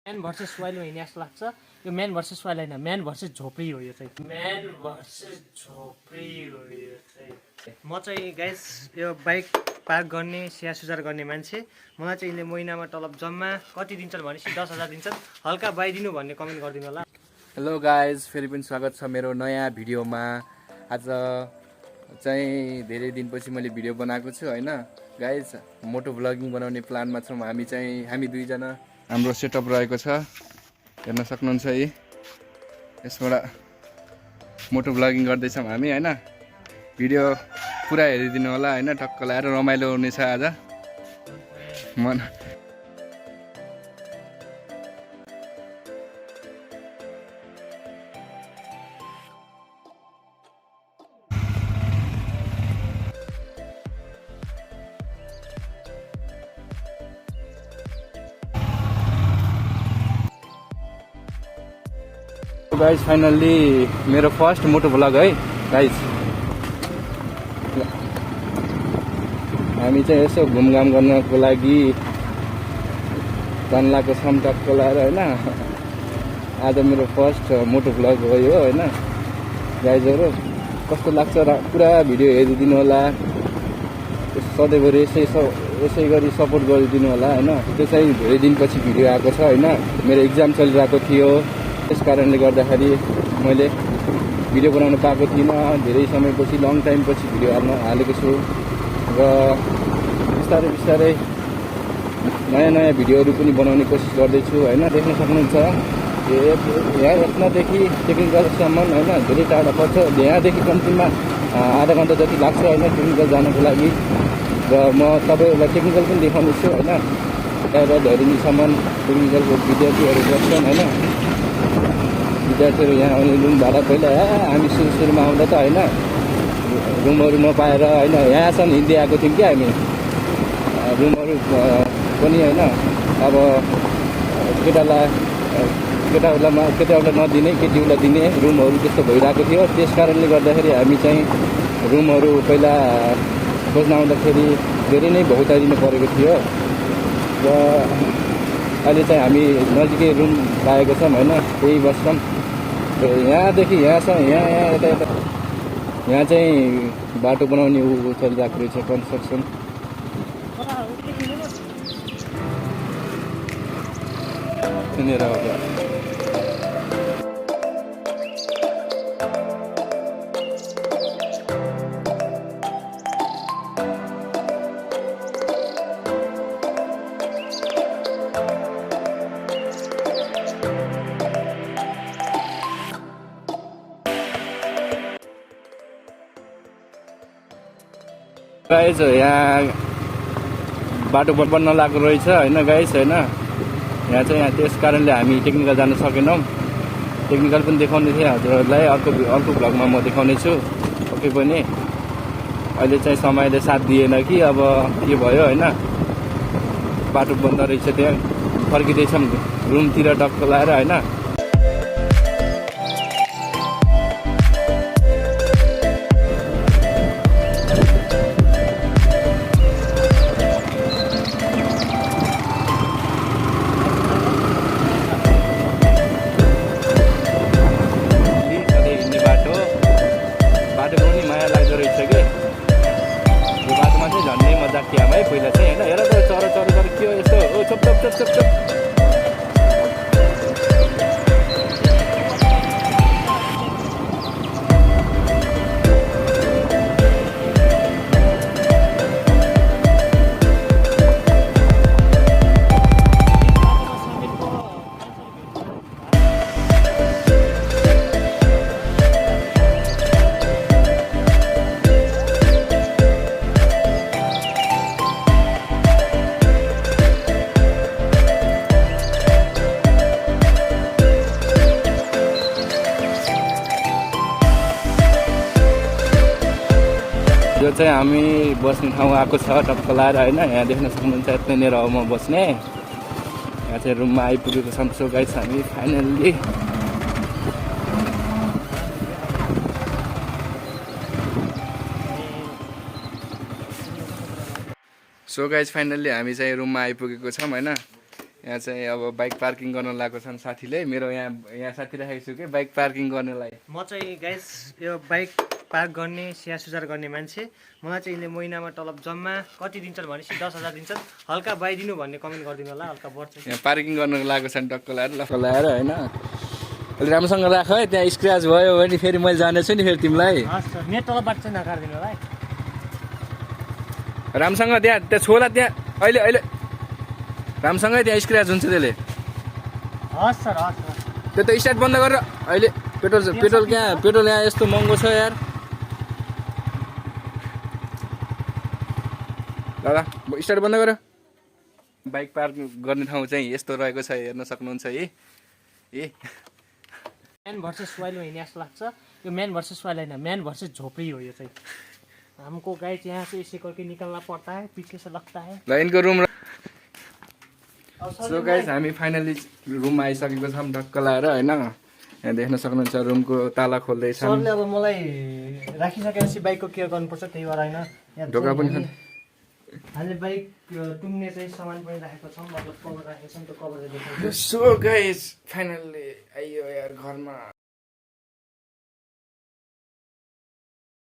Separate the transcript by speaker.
Speaker 1: Man versus wild हिँड्ने जस्तो लाग्छ। यो म्यान भर्सेस वाइल्ड होइन, म्यान भर्सेस झोपडी हो यो चाहिँ। म्यान भर्सेस झोपडी हो यो चाहिँ। म चाहिँ गाइस यो बाइक पार्क गर्ने स्याहार सुधार गर्ने मान्छे। मलाई चाहिँ यिनले महिनामा तलब जम्मा कति दिन्छन् भनेपछि 10,000 दिन्छन्। हल्का बाइदिनु भन्ने कमेन्ट गरिदिनु होला।
Speaker 2: हेलो गाइज, फेरि पनि स्वागत छ मेरो नयाँ भिडियोमा। आज चाहिँ धेरै दिनपछि मैले भिडियो बनाएको छु होइन गाइज। मोटो भ्लगिङ बनाउने प्लानमा छौँ हामी दुईजना। हाम्रो सेटअप रहेको छ, हेर्न सक्नुहुन्छ है। यसबाट मोटो भ्लगिङ गर्दैछौँ हामी होइन। भिडियो पुरा हेरिदिनु होला होइन, टक्क लगाएर रमाइलो हुनेछ आज। मन गाइज फाइनल्ली मेरो फर्स्ट मोटो भ्लग है गाइज। हामी चाहिँ यसो घुमघाम गर्नको लागि तन्लाको समटक्क लाएर होइन। आज मेरो फर्स्ट मोटो भ्लग हो यो होइन गाइजहरू। कस्तो लाग्छ पुरा भिडियो हेरिदिनु होला, सधैँभरि यसै गरी सपोर्ट गरिदिनु होला होइन। त्यो चाहिँ धेरै दिनपछि भिडियो आएको छ होइन। मेरो इक्जाम चलिरहेको थियो, त्यस कारणले गर्दाखेरि मैले भिडियो बनाउन पाएको थिइनँ। धेरै समयपछि लङ टाइमपछि भिडियो हालेको छु र बिस्तारै बिस्तारै नयाँ भिडियोहरू पनि बनाउने कोसिस गर्दैछु होइन। देख्न सक्नुहुन्छ यहाँदेखि टेक्निकलसम्म होइन धेरै टाढा पर्छ। यहाँदेखि कम्तीमा आधा घन्टा जति लाग्छ होइन टेक्निकल जानको लागि। र म तपाईँहरूलाई टेक्निकल पनि देखाउने छु होइन। त्यहाँबाट धैर्यसम्म टेक्निकलको विद्यार्थीहरू बस्छन् होइन। विद्यार्थीहरू यहाँ आउने रुम भाडा पहिला हामी सुरुमा आउँदा त होइन रुमहरू नपाएर होइन यहाँसम्म हिँड्दै आएको थियौँ क्या हामी। रुमहरू पनि होइन अब केटाहरूलाई नदिने केटीहरूलाई दिने रुमहरू त्यस्तो भइरहेको थियो। त्यस कारणले गर्दाखेरि हामी चाहिँ रुमहरू पहिला खोज्न आउँदाखेरि धेरै नै भौतारिनु परेको थियो। र अहिले चाहिँ हामी नजिकै रुम पाएको छौँ होइन, त्यही बस्छौँ। यहाँदेखि यहाँसम्म यहाँ चाहिँ बाटो बनाउने चलिरहेको रहेछ कन्स्ट्रक्सन। सुनेर गाइज यहाँ बाटो बन्न लागेको रहेछ होइन गाइज होइन। यहाँ चाहिँ त्यस कारणले हामी टेक्निकल जान सकेनौँ। टेक्निकल पनि देखाउने थिएँ हजुरहरूलाई, अर्को भ्लगमा म देखाउने छु पक्कै पनि। अहिले चाहिँ समयले साथ दिएन कि अब के भयो होइन, बाटो बन्द रहेछ। त्यहाँ फर्किँदैछौँ रुमतिर टक्क लाएर होइन। पहिला चाहिँ होइन हेर त चरो के हो यस्तो चप यो चाहिँ हामी बस्ने ठाउँ आएको छ टक्क लाएर होइन। यहाँ देख्न सक्नुहुन्छ यतैनिर हो म बस्ने। यहाँ चाहिँ रुममा आइपुगेको छौँ। सो गाइस हामी फाइनल्ली हामी चाहिँ रुममा आइपुगेको छौँ होइन। यहाँ चाहिँ अब बाइक पार्किङ गर्न लागेको छन् साथीले। मेरो यहाँ साथी राखेको छु कि बाइक पार्किङ गर्नलाई।
Speaker 1: म चाहिँ गाइस यो बाइक पार्क गर्ने स्याहार सुधार गर्ने मान्छे। मलाई चाहिँ यिनले महिनामा तलब जम्मा कति दिन्छन् भनेपछि 10,000 दिन्छन्। हल्का बाइदिनु भन्ने कमेन्ट गरिदिनु होला, हल्का बढ्छ।
Speaker 2: यहाँ पार्किङ गर्नको लागेको छन् टक्क लाएर होइन। अलि राम्रोसँग राख है, त्यहाँ स्क्र्याच भयो भने फेरि मैले जानेछु नि फेरि तिमीलाई।
Speaker 1: हस् सर, मेरो तलबबाट चाहिँ नकार्दिनु होला है।
Speaker 2: राम्रोसँग त्यहाँ छोला त्यहाँ अहिले राम्रोसँगै त्यहाँ स्क्र्याच हुन्छ त्यसले।
Speaker 1: हस् सर, हस् सर।
Speaker 2: त्यो त स्टार्ट बन्द गरेर अहिले पेट्रोल यहाँ यस्तो महँगो छ यार। दादा स्टार्ट बन्द गर। बाइक पार्क गर्ने ठाउँ चाहिँ यस्तो रहेको छ, हेर्न सक्नुहुन्छ है।
Speaker 1: मैन वर्सेस वाइल्ड में जस्तो लाग्छ। यो मैन वर्सेस वाइल्ड होइन, मैन वर्सेस झोपड़ी हो। यो चाहिँ हमको गाइस यहाँ से इसे करके निकलना पड़ता है, पीछे से लगता है।
Speaker 2: ल इनको रुम। सो गाइस हामी फाइनली रुममा आइसकेको छौँ ढक्क लाएर होइन। यहाँ देख्न सक्नुहुन्छ रुमको ताला खोल्दैछ।
Speaker 1: सरले अब मलाई राखिसकेपछि बाइकको केयर गर्नुपर्छ, त्यही भएर होइन। यहाँ
Speaker 2: ढोका पनि छ।
Speaker 1: हामीले बाइक टुङ्ने चाहिँ सामान पनि राखेको छौँ, मतलब कभर राखेको छौँ। त्यो कभर चाहिँ देखाउँछु।
Speaker 2: सो गाइस फाइनली आइयो यार घरमा।